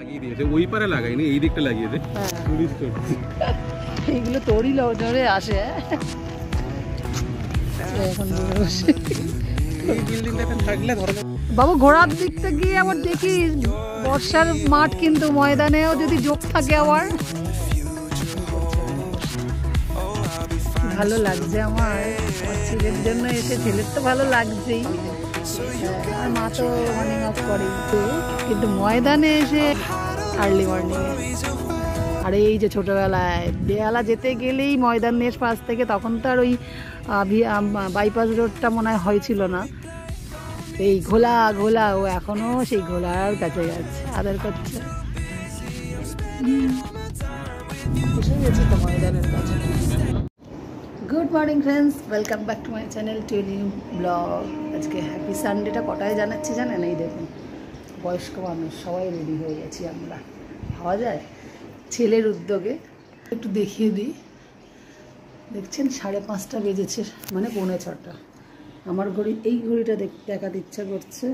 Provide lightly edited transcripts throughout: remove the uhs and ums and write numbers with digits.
লাগিয়ে দিয়েছে, ওই পারে লাগাইনি, এই দিকটা লাগিয়েছে। এইগুলো তোরই লজরে আসে। এখন এই বিল্ডিংটাতে থাকলে ধরো বাবু ঘোড়ার দিকটা গিয়ে আবার দেখি বর্ষার মাঠ, কিন্তু ময়দানেও যদি যোগ থাকে আবার ভালো লাগছে। আমার ছেলের জন্য এসে, ছেলের তো ভালো লাগছেই, আর মা তো মর্নিং ওয়াক করে, কিন্তু ময়দানে এসে আর্লি মর্নিং। আর এই যে ছোটবেলায় বেহালা যেতে গেলেই ময়দানের পাশ থেকে, তখন তো আর ওই বাইপাস রোডটা মনে হয়েছিল না, এই ঘোলা ঘোলা, ও এখনো সেই ঘোলার কাছে যাচ্ছে, আদর করছে। Good morning friends, welcome back to my channel to new blog. আজকে হ্যাপি সানডেটা কটায় জানাচ্ছি জানেন? এই দেখুন, বয়স্ক মানুষ সবাই রেডি হয়ে গেছি আমরা, ভাবা যায় ছেলের উদ্যোগে। একটু দেখিয়ে দিই, দেখছেন 5:30 বেজেছে, মানে 5:45। আমার ঘড়ি, এই ঘড়িটা দেখাতে ইচ্ছা করছে,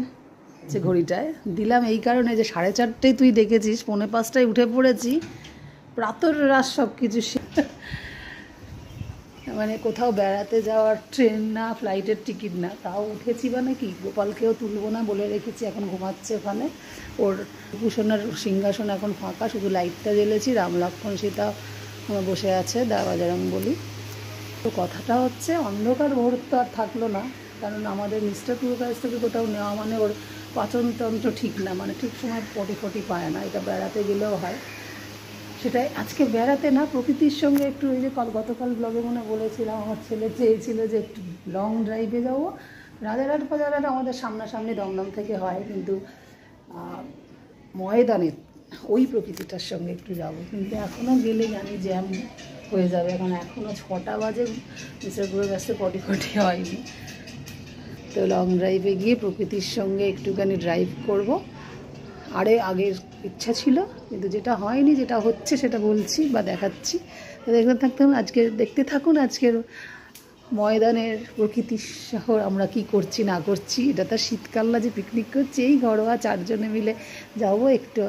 যে ঘড়িটায় দিলাম এই কারণে যে 4:30 তুই দেখেছিস, 4:45 উঠে পড়েছি, প্রাতর রাত সব কিছু, মানে কোথাও বেড়াতে যাওয়ার ট্রেন না, ফ্লাইটের টিকিট না, তাও উঠেছি। মানে কি, গোপালকেও তুলবো না বলে রেখেছি, এখন ঘুমাচ্ছে ওখানে, ওর ভূষণের সিংহাসন এখন ফাঁকা, শুধু লাইটটা জ্বেলেছি, রাম লক্ষ্মণ সীতা বসে আছে বাজারং বলি। তো কথাটা হচ্ছে, অন্ধকার মুহূর্ত আর থাকলো না, কারণ আমাদের মিস্টার টুর কাছ থেকে কোথাও নেওয়া মানে ওর পাচনতন্ত্র ঠিক না, মানে ঠিক সময় পটি পায় না, এটা বেড়াতে গেলেও হয়। সেটাই আজকে বেড়াতে না, প্রকৃতির সঙ্গে একটু, ওই যে গতকাল ব্লগে মনে বলেছিলাম, আমার ছেলে চেয়েছিল যে একটু লং ড্রাইভে যাবো। রাজারহাট ফাজারহাট আমাদের সামনাসামনি দমদম থেকে হয়, কিন্তু ময়দানের ওই প্রকৃতিটার সঙ্গে একটু যাব, কিন্তু এখনও গেলে জানি জ্যাম হয়ে যাবে, কারণ এখনও 6টা বাজে, মিস্টার গুরুর কাছে পটি হয়নি। তো লং ড্রাইভে গিয়ে প্রকৃতির সঙ্গে একটুখানি ড্রাইভ করব। আরে আগের ইচ্ছা ছিল, কিন্তু যেটা হয়নি, যেটা হচ্ছে সেটা বলছি বা দেখাচ্ছি, তো দেখতে থাকুন আজকের ময়দানের প্রকৃতির শহর, আমরা কি করছি না করছি। এটা তো শীতকাল না যে পিকনিক করছি, এই ঘরোয়া 4 জনে মিলে যাবো, একটু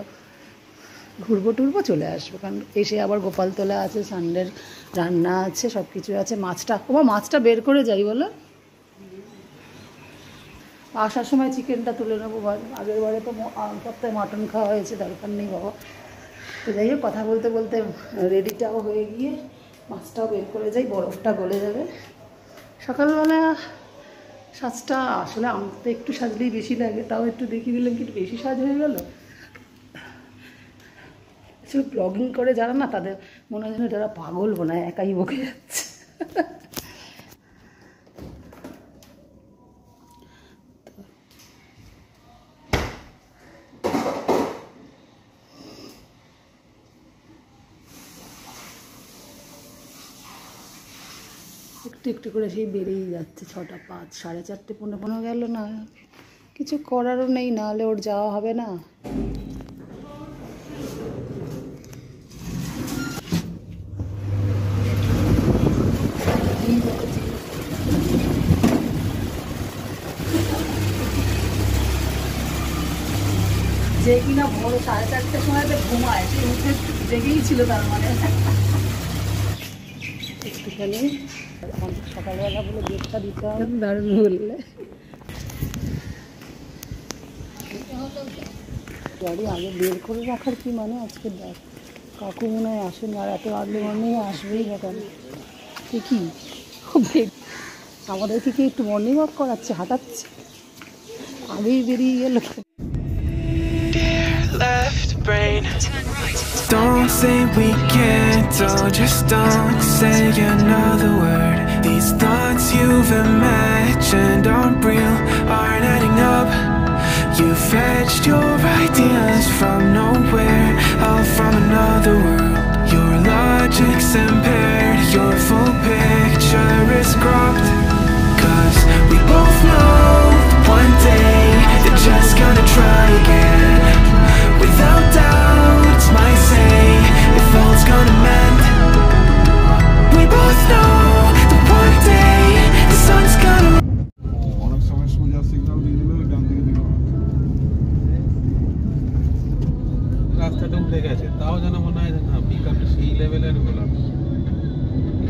ঘুরবো টুরবো চলে আসবো, কারণ এসে আবার গোপালতলা আছে, সানডের রান্না আছে, সব কিছু আছে। মাছটা বের করে যাই বলো, আসার সময় চিকেনটা তুলে নেবো, আগের বারে তো সপ্তাহে মাটন খাওয়া হয়েছে, দরকার নেই বাবা। তো যাই হোক, কথা বলতে বলতে রেডিটাও হয়ে গিয়ে মাছটাও বের করে যাই, বরফটা গলে যাবে। সকালবেলা সাজটা আসলে আমার তো একটু সাজলেই বেশি লাগে, তাও একটু দেখিয়ে দিলাম, কিন্তু বেশি সাজ হয়ে গেল। আসলে ব্লগিং করে যারা না, তাদের মনে হয় যেন যারা পাগল মনে হয়, একাই বকে যাচ্ছে। একটু একটু করে সেই বেড়েই যাচ্ছে, 6টা 5, 4:30, 4:45 গেল না, কিছু করারও নেই, নাহলে ওর যাওয়া হবে না। যে কিনা ভোর 4:30 সময় তো ঘুমায়, সে উঠে জেগেই ছিল, তার মানে একটুখানি সকালবেলা বলে গেটটা দিতে হবে, দারুণ বললে। গাড়ি আগে বের করে রাখার কি মানে, আজকে দেখ কাকু মনে হয় আসেনি, আর এত আর্লি মর্নিং আসবেই না কেন, কি আমাদেরকে কি একটু মর্নিং ওয়াক করাচ্ছে, হাঁটাচ্ছে, আগেই বেরিয়ে গেল। Don't say we can't, oh just don't say another word. These thoughts you've imagined aren't real, aren't adding up. You fetched your ideas from nowhere, all from another world. Your logic's impaired, your full picture is cropped. 'Cause we both know one day you're just gonna try again. Without doubt, might say if all's gonna mend. We both know that one day the sun's gonna. অনেক সময় সোজা signal দিয়ে দিল, ডান দিকে দিল, রাস্তাটা উঠে গেছে, তাও যেন মনে হয় না পিকআপটা সেই লেভেলের হলো।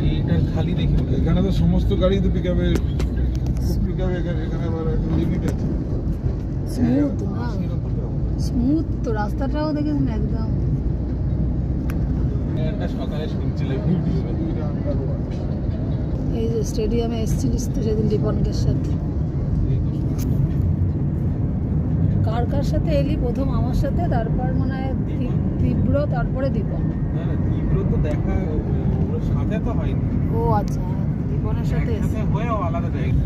এইটা খালি দেখি এখানে তো সমস্ত গাড়ি তো পিকআপে, পিকআপে এখানে আবার একটা লিমিট আছে। স্মুথ না, স্মুথ তো রাস্তাটাও দেখেছেন একদম। একটা সকালে শুনছিলাম এই যে স্টেডিয়ামে এসেছিলিস তো সেদিন দীপনকের সাথে। কার কার সাথে এলি? প্রথম আমার সাথে, তারপর মনে হয় তীব্র, তারপরে দীপন। না না, তীব্র তো দেখা ওর সাথে তো হয়নি। ও আচ্ছা, দীপনের সাথে একসাথে হয়েও আলাদা জায়গা।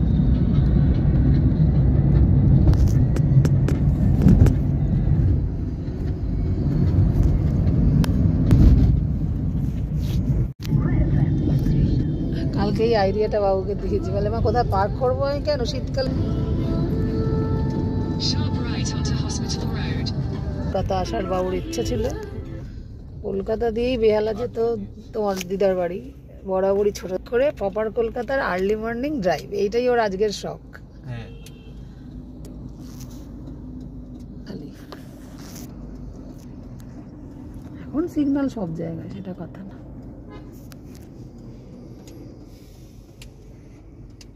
কালকে এই আইডিয়াটা বাবুকে দিয়েছি, বলে মা কোথায় পার্ক করবো? আমি কেন, শীতকাল। কলকাতা আসার বাবুর ইচ্ছা ছিল, কলকাতা দিয়েই বেহালা যেত তোমার দিদার বাড়ি, বরাবরই ছোট করে প্রপার কলকাতার আর্লি মর্নিং ড্রাইভ, এইটাই ওর আজকের শখ। হ্যাঁ, এখন সিগন্যাল সব জায়গায়, সেটা কথা না।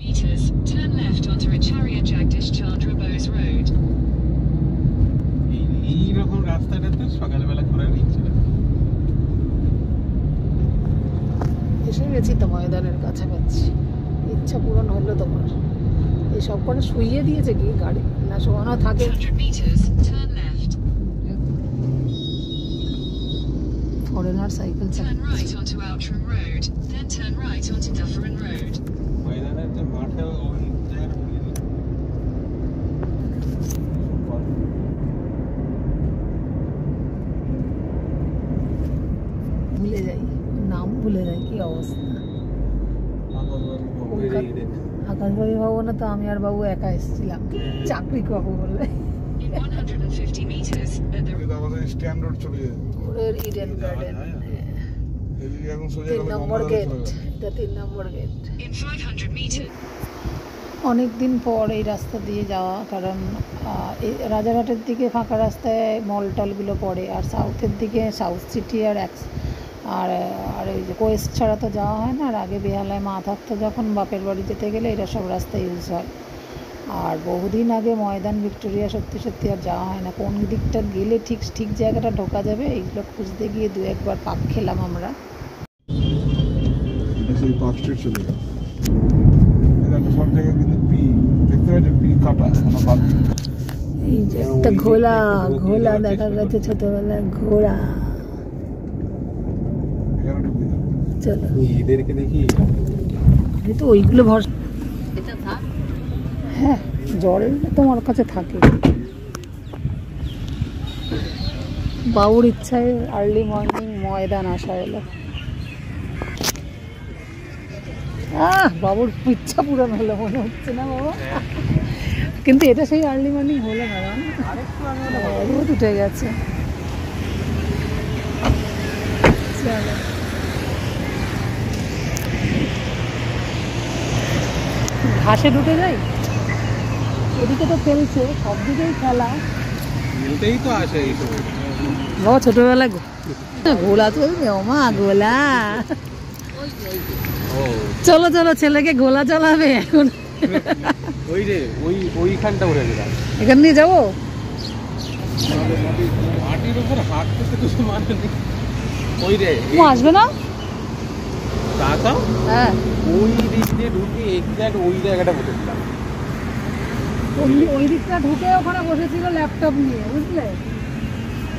Meters, turn left onto Acharya Jagdish Chandra Bose Road. এইরকম রাস্তাটাতে সকালবেলা ঘোরার ইচ্ছে ছিল। এসে গেছি তো ময়দানের কাছাকাছি, ইচ্ছা পূরণ হলো তোমার। এই সব করে শুইয়ে দিয়েছে কি গাড়ি, না শোয়ানো থাকে? 100 meters, turn left. Foreigner cycle Turn চালাচ্ছে। right onto Outram Road, then turn right onto Dufferin Road. ময়দানের যে মাঠে ওই জায়গাটা ভুলে যাই, নাম ভুলে যাই, কি অবস্থা। আকাশবাড়ি ভবনে তো আমি আর বাবু একা এসেছিলাম, চাকরি পাবো বলে। In 150 meters, at the আমাদের স্ট্যান্ড রোড চলে যায়। ওর ইডেন গার্ডেন, এদিকে এখন সোজা 3 গেলে নম্বর গঙ্গাধারে গেট, চলে যাবে। এটা 3 নম্বর গেট। in 500 meters. অনেক দিন পর এই রাস্তা দিয়ে যাওয়া, কারণ এই রাজারহাটের দিকে ফাঁকা রাস্তায় মল টলগুলো পড়ে, আর সাউথের দিকে সাউথ সিটি আর আর ওই যে কোয়েস্ট ছাড়া তো যাওয়া হয় না। আর আগে বেহালায় মা থাকতো যখন, বাপের বাড়ি যেতে গেলে এটা সব রাস্তা ইউজ হয়। আর বহুদিন আগে ময়দান ভিক্টোরিয়া সত্যি সত্যি আর যাওয়া হয় না। কোন দিকটা গেলে ঠিক জায়গাটা ঢোকা যাবে এইগুলো খুঁজতে গিয়ে 2-1 পাক খেলাম আমরা। এটা সেই পার্ক স্ট্রিট চলে গেল। এটা সব জায়গায় কিন্তু পি দেখতে পাচ্ছি, পি কাটা মানে বাদ। এই যে একটা ঘোলা দেখা গেছে ছোটবেলায়, ঘোড়া। এখানে ঢুকে যাবে। চলো, এদেরকে দেখি আমি তো ওইগুলো ভরসা। হ্যাঁ, জল তোমার কাছে থাকে। বাবুর ইচ্ছায় আর্লি মর্নিং ময়দান আসা এলো। বাবুর ইচ্ছা পূরণ হলো মনে হচ্ছে না বাবা? কিন্তু এটা সেই আর্লি মর্নিং হলো না, রোদ উঠে গেছে। চলো, ঘাসে ঢুকে যাই। এদিকে তো খেলছে, সব দিকেই খেলা। খেলতেই তো আসে এইসব। বাবা ছোটবেলায় ঘোলা চলবে, ও মা ঘোলা। চলো চলো, ছেলেকে ঘোলা চালাবে এখন। ওই রে ওইখানটা উঠে গেলাম, এখান নিয়ে যাবো। মাটির উপর হাঁটতে তো কিছু মানে নেই। ওই রে আসবে না? তাকাও, হ্যাঁ, ওই দিক দিয়ে ঢুকে এক্সাক্ট ওই জায়গাটা বসেছিলাম। ওই দিকটা ঢুকে ওখানে বসেছিল ল্যাপটপ নিয়ে, বুঝলে?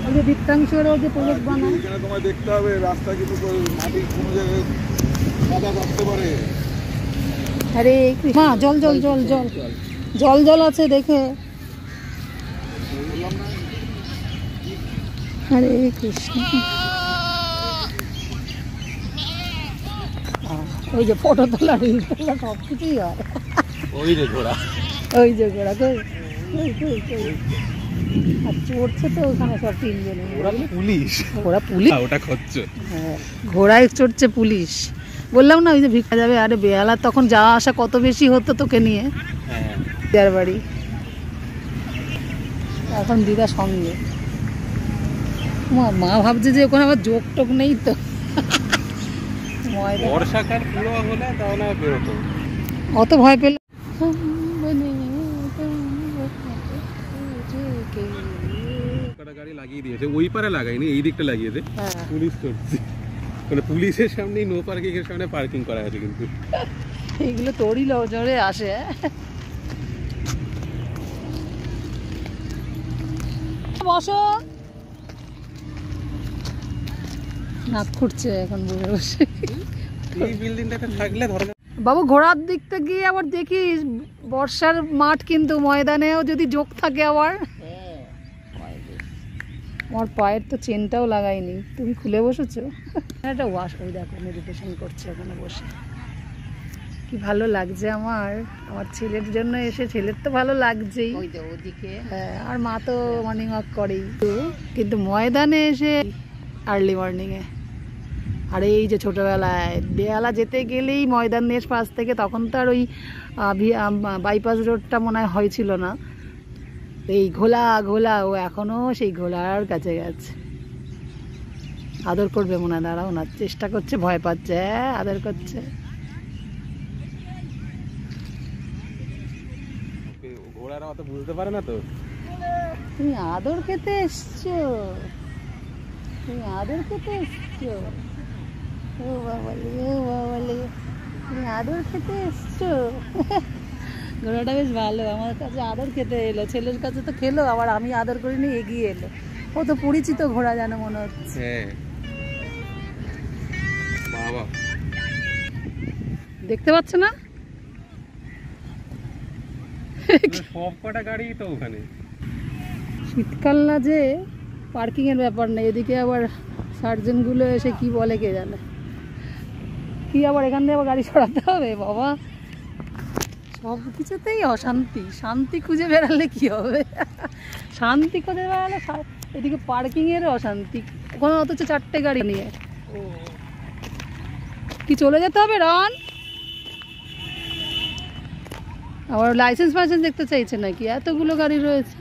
ওই যে দীপ্তাংশের ওই যে প্রজেক্ট বানায়। এখানে তোমায় দেখতে হবে রাস্তা কিন্তু মাটি কোনো জায়গায় কাদা থাকতে পারে। আরে মা, জল জল জল জল জল জল আছে দেখে। হরে কৃষ্ণ। ওই যে ফটো তোলা, রিল তোলা, সব কিছুই হয়। ওই রে ঘোড়া, ওই যে ঘোড়া কই, আর চড়ছে তো ওখানে সব 3 জনে। ওরা পুলিশ, ওরা পুলিশ, ওটা খচ্চ। হ্যাঁ, ঘোড়ায় চড়ছে পুলিশ। বললাম না ওই যে ভিক্ষা যাবে। আরে বেহালা তখন যাওয়া আসা কত বেশি হতো তোকে নিয়ে, হ্যাঁ, দিদার বাড়ি। এখন দিদা সঙ্গে মা ভাবছে যে ওখানে আবার যোগ টোক নেই তো। বর্ষাকাল পুরো হলে তাহলে বেরোতো। অত ভয় পেল গাড়ি লাগিয়ে দিয়েছে, ওই পারে লাগাইনি, এই দিকটা লাগিয়েছে। হ্যাঁ। পুলিশ করছে, মানে পুলিশের সামনেই নো পার্কিং এর সামনে পার্কিং করা আছে। কিন্তু এইগুলো তোরই নজরে আসে। বসো, নাক খুঁটছে এখন বসে বসে। এই বিল্ডিংটাতে থাকলে ধরো বাবু ঘোড়ার দিকতে গিয়ে আবার দেখিস বর্ষার মাঠ, কিন্তু ময়দানেও যদি যোগ থাকে আবার। আমার পায়ের তো চেনটাও লাগাইনি, তুমি খুলে বসেছো। একটা ওয়াশ, ওই দেখো মেডিটেশন করছে ওখানে বসে, কি ভালো লাগছে আমার। আমার ছেলের জন্য এসে, ছেলের তো ভালো লাগছেই ওদিকে, হ্যাঁ, আর মা তো মর্নিং ওয়াক করেই, কিন্তু ময়দানে এসে আর্লি মর্নিংয়ে। আর এই যে ছোটোবেলায় বেহালা যেতে গেলেই ময়দানের পাশ থেকে, তখন তো আর ওই বাইপাস রোডটা মনে হয় হয়েছিল না, এই ঘোলা ঘোলা, ও এখনও সেই ঘোলার কাছে গেছে। আদর করবে মনে হয়, দাঁড়াও না, চেষ্টা করছে, ভয় পাচ্ছে। হ্যাঁ, আদর করছে। ঘোড়ারা অত বুঝতে পারে না তো। তুমি আদর খেতে এসছো, তুমি আদর খেতে এসছো। ও বাবালে, ও বাবালে, তুমি আদর খেতে এসছো। ঘোড়াটা বেশ ভালো, আমার কাছে আদর খেতে এলো, ছেলের কাছে তো খেলো, আবার আমি আদর করিনি, এগিয়ে এলো। ও তো পরিচিত ঘোড়া যেন মনে হচ্ছে। হ্যাঁ বাবা, দেখতে পাচ্ছ না সব কটা গাড়ি তো ওখানে। শীতকাল না যে পার্কিং এর ব্যাপার নেই, এদিকে আবার সার্জেনগুলো এসে কি বলে কে জানে, কি আবার এখান থেকে আবার গাড়ি সরাতে হবে। বাবা, সব কিছুতেই অশান্তি, শান্তি খুঁজে বেড়ালে কি হবে। শান্তি খুঁজে বেড়ালে এদিকে পার্কিং এর অশান্তি, ওখানে অথচ 4টে গাড়ি নিয়ে। কি চলে যেতে হবে রন? আবার লাইসেন্স ফাইসেন্স দেখতে চাইছে নাকি? এতগুলো গাড়ি রয়েছে,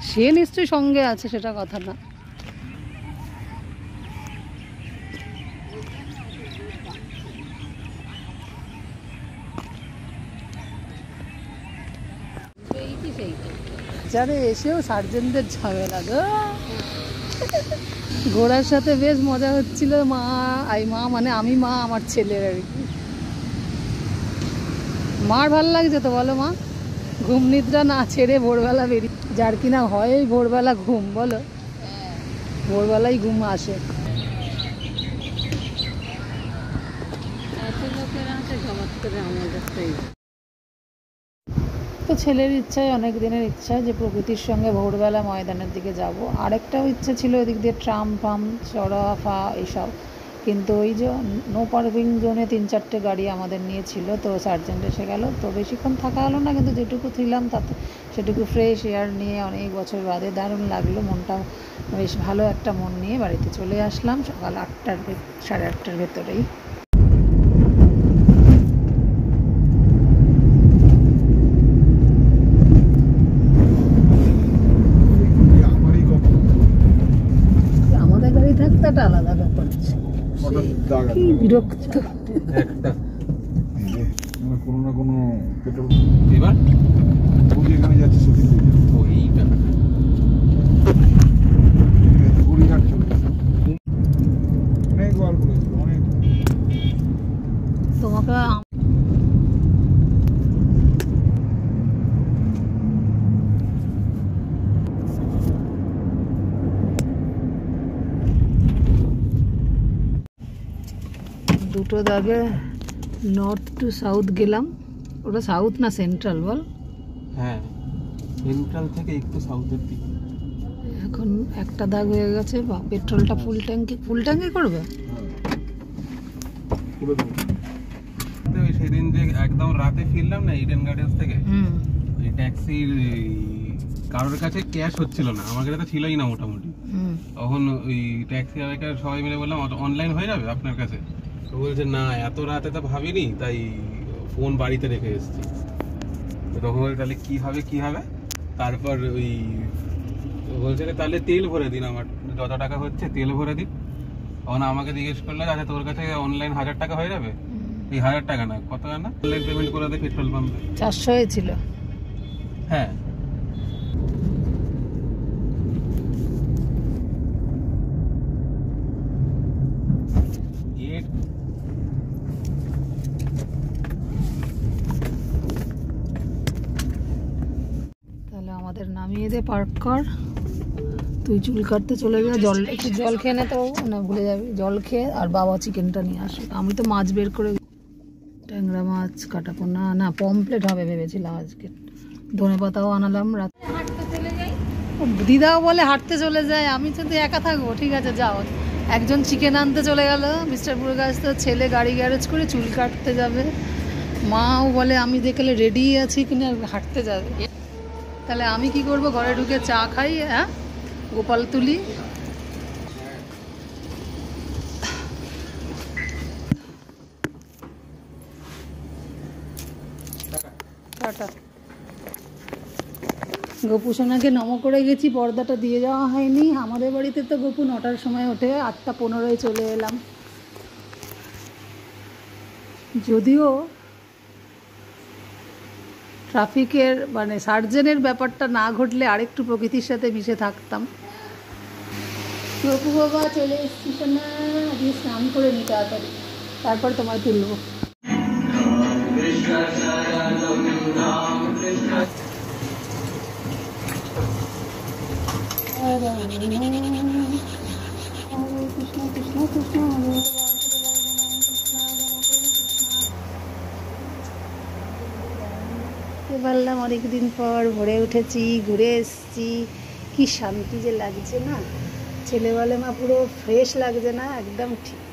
সে নিশ্চয়ই সঙ্গে আছে, সেটা কথা না। যারে এসেও সার্জেনদের ঝামেলা গো। ঘোড়ার সাথে বেশ মজা হচ্ছিল। মা মানে আমি, মা, আমার ছেলের আর কি। মার ভাল লাগছে তো বলো মা? ঘুম নিদ্রা না ছেড়ে ভোরবেলা বেরিয়ে, যার কিনা হয় ভোরবেলা ঘুম, বলো ভোরবেলাই ঘুম আসে। তো ছেলের ইচ্ছায়, অনেক দিনের ইচ্ছা যে প্রকৃতির সঙ্গে ভোরবেলা ময়দানের দিকে যাব। আরেকটাও ইচ্ছা ছিল এদিক দিয়ে ট্রাম ফাম, চড়াফা এইসব, কিন্তু ওই যে নো পার্কিং জোনে 3-4টে গাড়ি আমাদের নিয়েছিল, তো সার্জেন্ট এসে গেল, তো বেশিক্ষণ থাকা হলো না, কিন্তু যেটুকু ছিলাম তাতে সেটুকু ফ্রেশ এয়ার নিয়ে অনেক বছর বাদে দারুণ লাগলো। মনটা বেশ ভালো একটা মন নিয়ে বাড়িতে চলে আসলাম সকাল 8টার 8:30টার ভেতরেই। আমাদের গাড়ি থাকতে একটা আলাদা ব্যাপার আছে, কি বিরক্ত। একটা কোনো না কোনো পেট্রোল এবার এখানে যাচ্ছে, সত্যি ওই ব্যাপারটা গুড়িঘাট চলে অনেক বার করেছিল, অনেক। তোমাকে দুটো দাগে নর্থ টু সাউথ গেলাম। ওটা সাউথ না সেন্ট্রাল বল? হ্যাঁ, সেন্ট্রাল থেকে একটু সাউথের দিকে। এখন একটা দাগ হয়ে গেছে। বা পেট্রোলটা ফুল ট্যাঙ্কি করবে। ওই সেদিন যে একদম রাতে ফিরলাম না ইডেন গার্ডেন্স থেকে, ওই ট্যাক্সির কারোর কাছে ক্যাশ হচ্ছিল না, আমার কাছে তো ছিলই না মোটামুটি। তখন ওই ট্যাক্সি আলাদার সবাই মিলে বললাম অনলাইন হয়ে যাবে আপনার কাছে, তো বলছে না এত রাতে তো ভাবিনি, তাই ফোন বাড়িতে রেখে এসেছি। তখন বলে তাহলে কি হবে। তারপর ওই বলছে যে তাহলে তেল ভরে দিন, আমার যত টাকা হচ্ছে তেল ভরে দিন। তখন আমাকে জিজ্ঞেস করলো আচ্ছা তোর কাছে অনলাইন 1000 টাকা হয়ে যাবে? এই 1000 টাকা না, কত না অনলাইন পেমেন্ট করে দে পেট্রোল পাম্পে। 400 হয়েছিল। হ্যাঁ তাহলে আমাদের নামিয়ে দে, পার্ক কর, তুই চুল কাটতে চলে যা, একটু জল খেয়ে নে, তো না ভুলে যাবি, জল খেয়ে আর বাবা চিকেনটা নিয়ে আসবে। আমি তো মাছ বের করে, ট্যাংরা মাছ কাটা পোনা না পমপ্লেট হবে ভেবেছিলাম আজকে, ধনে পাতাও আনালাম। দিদাও বলে হাঁটতে চলে যায়, আমি যদি একা থাকবো ঠিক আছে যাও। একজন চিকেন আনতে চলে গেল মিস্টার পুরকাশ, তো ছেলে গাড়ি গ্যারেজ করে চুল কাটতে যাবে, মাও বলে আমি দেখলে রেডি আছি কিনা হাঁটতে যাবে। তাহলে আমি কি করব, ঘরে ঢুকে চা খাই, হ্যাঁ গোপাল তুলি। টাটা। গপু সোনাকে নম করে গেছি, পর্দাটা দিয়ে যাওয়া হয়নি। আমাদের বাড়িতে তো গপু 9টার সময় ওঠে, 8:15 চলে এলাম। যদিও ট্রাফিকের মানে সার্জেনের ব্যাপারটা না ঘটলে আরেকটু প্রকৃতির সাথে মিশে থাকতাম। গপু বাবা চলে এসছি সোনা, আজকে স্নান করে নি তাড়াতাড়ি, তারপর তোমায় তুলবো। বললাম অনেকদিন পর ভোরে উঠেছি, ঘুরে এসেছি, কি শান্তি যে লাগছে না। ছেলে বলে মা পুরো ফ্রেশ লাগছে না, একদম ঠিক।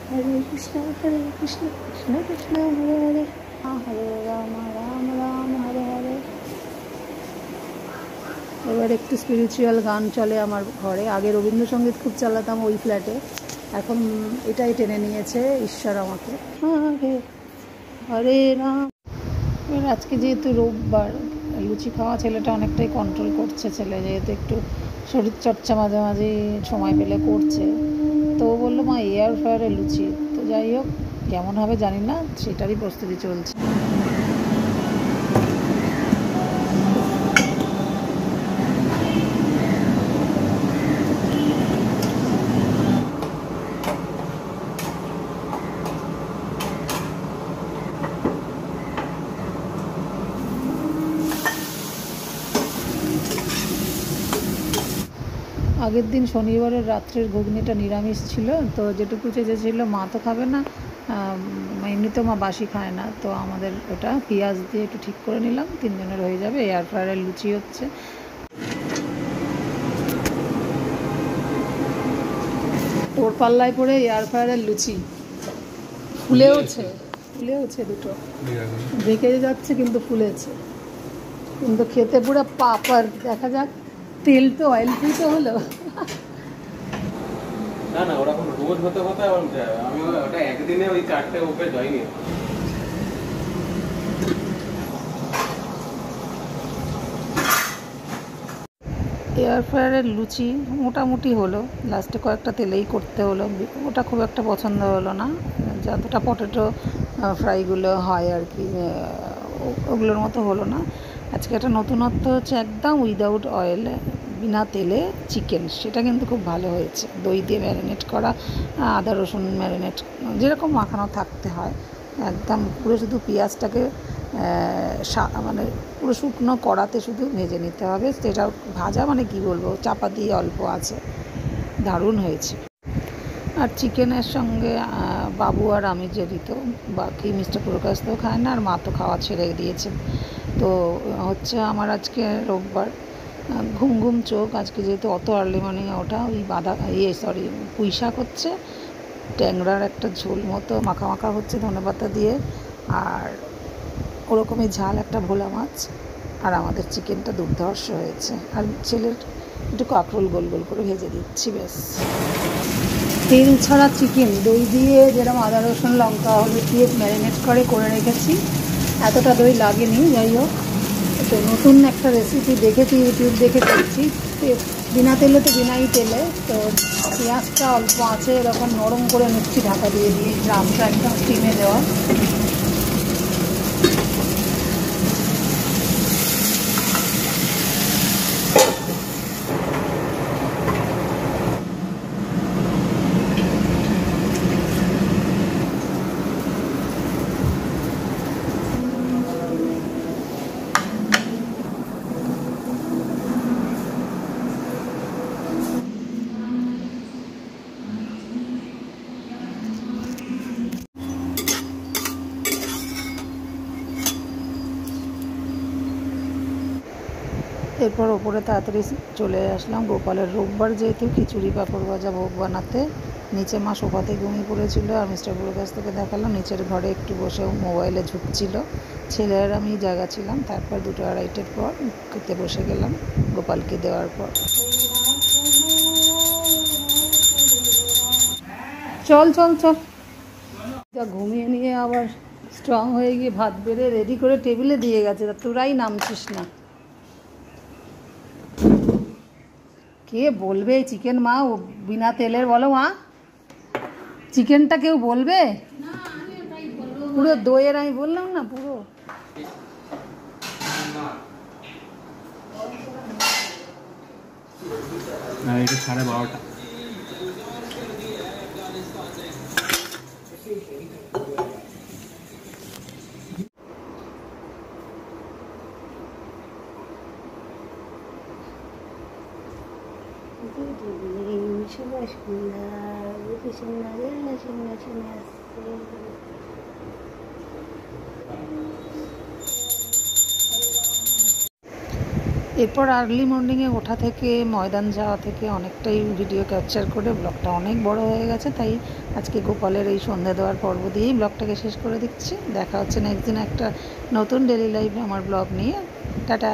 হরে কৃষ্ণ হরে কৃষ্ণ কৃষ্ণ কৃষ্ণ হরে হরে, হরে রাম রাম রাম হরে হরে। এবার একটু স্পিরিচুয়াল গান চলে আমার ঘরে। আগে রবীন্দ্রসঙ্গীত খুব চালাতাম ওই ফ্ল্যাটে, এখন এটাই টেনে নিয়েছে ঈশ্বর আমাকে। হরে হরে রাম। এবার আজকে যেহেতু রোববার, লুচি খাওয়া ছেলেটা অনেকটাই কন্ট্রোল করছে, ছেলে যেহেতু একটু শরীরচর্চা মাঝে মাঝে সময় পেলে করছে, তো ও বললো মা এয়ার ফ্রায়ারে লুচি। তো যাই হোক কেমন হবে জানি না, সেটারই প্রস্তুতি চলছে। আগের দিন শনিবারের রাত্রের ঘুগনিটা নিরামিষ ছিল, তো যেটুকু চেয়েছিল মা তো খাবে না, এমনিতেও মা বাসি খায় না, তো আমাদের ওটা পেঁয়াজ দিয়ে একটু ঠিক করে নিলাম, 3 জনের হয়ে যাবে। এয়ার ফ্রায়ারের লুচি হচ্ছে। তোর পাল্লায় পড়ে এয়ার ফ্রায়ারের লুচি ফুলেওছে দুটো, দেখে যাচ্ছে কিন্তু ফুলেছে, কিন্তু খেতে পুরো পাপার। দেখা যাক, তেল তো অয়েল ফ্রি তো হলো। না না ওরকম রোজ হতে হতে আমি ওটা একদিনে ওই 4টে ওপে যাইনি। এয়ার ফ্রায়ারের লুচি মোটামুটি হলো, লাস্টে কয়েকটা তেলেই করতে হলো, ওটা খুব একটা পছন্দ হলো না, যতটা পটেটো ফ্রাইগুলো হয় আর কি ওগুলোর মতো হলো না। আজকে একটা নতুনত্ব হচ্ছে একদম উইদাউট অয়েল, বিনা তেলে চিকেন, সেটা কিন্তু খুব ভালো হয়েছে। দই দিয়ে ম্যারিনেট করা, আদা রসুন ম্যারিনেট যেরকম মাখানো থাকতে হয়, একদম পুরো শুধু পেঁয়াজটাকে মানে পুরো শুকনো কড়াতে শুধু ভেজে নিতে হবে। সেটা ভাজা মানে কি বলবো, চাপা দিয়ে অল্প আছে, দারুণ হয়েছে। আর চিকেনের সঙ্গে বাবু আর আমি যে দিত, বাকি মিস্টার প্রকাশ তো খায় না, আর মা তো খাওয়া ছেড়ে দিয়েছে। তো হচ্ছে আমার আজকে রোববার, ঘুম ঘুম চোখ, আজকে যেহেতু অত আর্লি মর্নিংয়ে ওঠা, ওই পুঁই শাক হচ্ছে, ট্যাংরার একটা ঝোল মতো মাখা মাখা হচ্ছে ধনেপাতা দিয়ে, আর ওরকমই ঝাল একটা ভোলা মাছ, আর আমাদের চিকেনটা দুর্ধর্ষ হয়েছে। আর ছেলের একটু কাঁকরোল গোল গোল করে ভেজে দিচ্ছি, ব্যাস। তেল ছাড়া চিকেন, দই দিয়ে যেরকম আদা রসুন লঙ্কা হলুদ দিয়ে ম্যারিনেট করে রেখেছি, এতটা দই লাগেনি। যাই হোক, তো নতুন একটা রেসিপি দেখেছি, ইউটিউব দেখে করছি, বিনা তেলে তো বিনাই তেলে। তো পেঁয়াজটা অল্প আছে এরকম নরম করে নিচ্ছি ঢাকা দিয়ে দিয়ে, ড্রামটা একদম স্টিমে দেওয়া। এরপর ওপরে তাড়াতাড়ি চলে আসলাম। গোপালের রোববার যেহেতু খিচুড়ি পাঁপড় ভাজা ভোগ বানাতে। নিচে মা সোফাতে ঘুমিয়ে পড়েছিল আর মিস্টার বুড়োর কাছ থেকে দেখালাম নিচের ঘরে একটু বসেও মোবাইলে ঝুঁকছিল। ছেলের আমি জায়গা ছিলাম। তারপর 2:30-এর পর খেতে বসে গেলাম গোপালকে দেওয়ার পর। চল চল চল, ঘুমিয়ে নিয়ে আবার স্ট্রং হয়ে গিয়ে ভাত বেড়ে রেডি করে টেবিলে দিয়ে গেছে, তোরাই নামছিস না। কে বলবে চিকেন মা ও বিনা তেলের? বলো মা, চিকেনটা কেউ বলবে? পুরো দইয়ের, আমি বললাম না পুরো। এটা 12:30। এরপর আর্লি মর্নিংয়ে ওঠা থেকে ময়দান যাওয়া থেকে অনেকটাই ভিডিও ক্যাপচার করে ব্লগটা অনেক বড় হয়ে গেছে। তাই আজকে গোপালের এই সন্ধ্যা দেওয়ার পর্ব দিয়েই ব্লগটাকে শেষ করে দিচ্ছি। দেখা হচ্ছে নেক্সট দিন একটা নতুন ডেলি লাইফে আমার ব্লগ নিয়ে। টাটা।